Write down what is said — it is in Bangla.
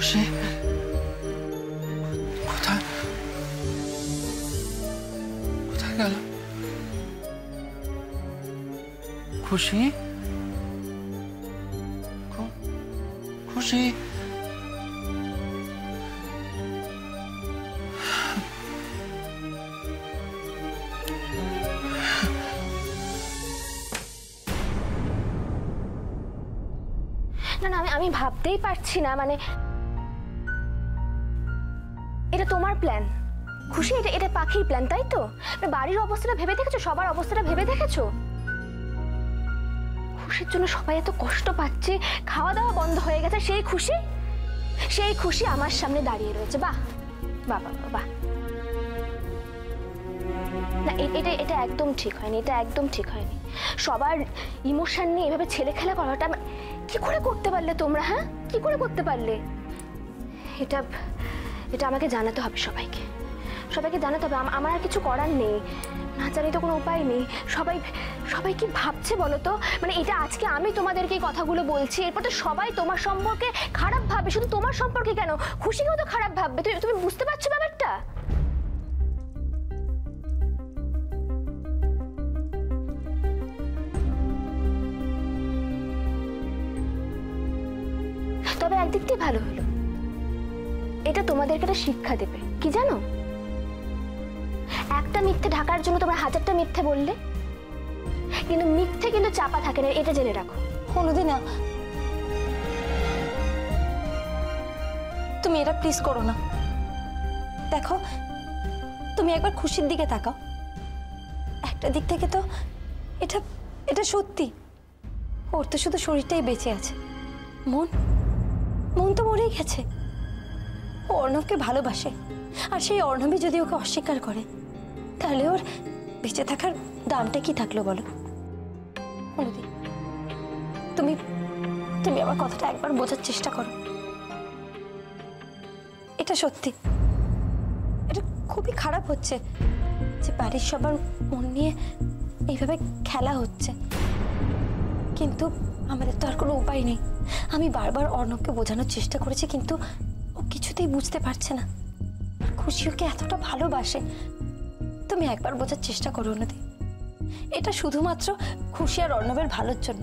খুশি কোথায় কোথায় গেল? খুশি খুশি না না, আমি ভাবতেই পারছি না, মানে এটা তোমার প্ল্যান খুশি? এটা পাখির প্ল্যান, তাই তো? বাড়ির অবস্থাটা ভেবে দেখেছো? সবার অবস্থাটা ভেবে দেখেছো? খুশির জন্য সবাই এত কষ্ট পাচ্ছে, খাওয়া দাওয়া বন্ধ হয়ে গেছে, সেই খুশি আমার সামনে দাঁড়িয়ে রয়েছে। বাহ বাহ বাহ বাহ। না, এটা একদম ঠিক হয়নি, এটা একদম ঠিক হয়নি। সবার ইমোশন নিয়ে এভাবে ছেলে খেলা করাটা কি করে করতে পারলে তোমরা? হ্যাঁ, কি করে করতে পারলে? এটা এটা আমাকে জানাতে হবে, সবাইকে জানাতে হবে। আমার আর কিছু করার নেই, না জানি তো কোনো উপায় নেই। সবাই কি ভাবছে বলো তো? মানে এটা আজকে আমি তোমাদেরকে এই কথাগুলো বলছি, এরপর তো সবাই তোমার সম্পর্কে খারাপ ভাববে। শুধু তোমার সম্পর্কে কেন, খুশিকেও তো খারাপ ভাববে। তুমি বুঝতে পারছো ব্যাপারটা? তবে একদিক দিয়ে ভালো হলো, এটা তোমাদেরকে একটা শিক্ষা দেবে। কি জানো, একটা মিথ্যে ঢাকার জন্য তোমরা হাজারটা মিথ্যে বললে, কিন্তু মিথ্যে কিন্তু চাপা থাকে না, এটা জেনে রাখো। কোনোদিন না, তুমি এটা প্লিজ করো না। দেখো, তুমি একবার খুশির দিকে তাকাও। একটা দিক থেকে তো এটা সত্যি, ওর তো শুধু শরীরটাই বেঁচে আছে, মন তো মরেই গেছে। ও অর্ণবকে ভালোবাসে, আর সেই অর্ণবই যদি ওকে অস্বীকার করে, তাহলে ওর বেঁচে থাকার দামটা কি থাকলো বলো? অনুদি, তুমি আমার কথাটা একবার বোঝার চেষ্টা করো। এটা সত্যি, এটা খুবই খারাপ হচ্ছে যে বাড়ির সবার মন নিয়ে এইভাবে খেলা হচ্ছে, কিন্তু আমাদের তো আর কোনো উপায় নেই। আমি বারবার অর্ণবকে বোঝানোর চেষ্টা করেছি, কিন্তু ও কিছুতেই বুঝতে পারছে না। খুশি ওকে এতটা ভালোবাসে, তুমি একবার বোঝার চেষ্টা করো অনুদি। এটা শুধুমাত্র খুশি আর অর্ণবের ভালোর জন্য।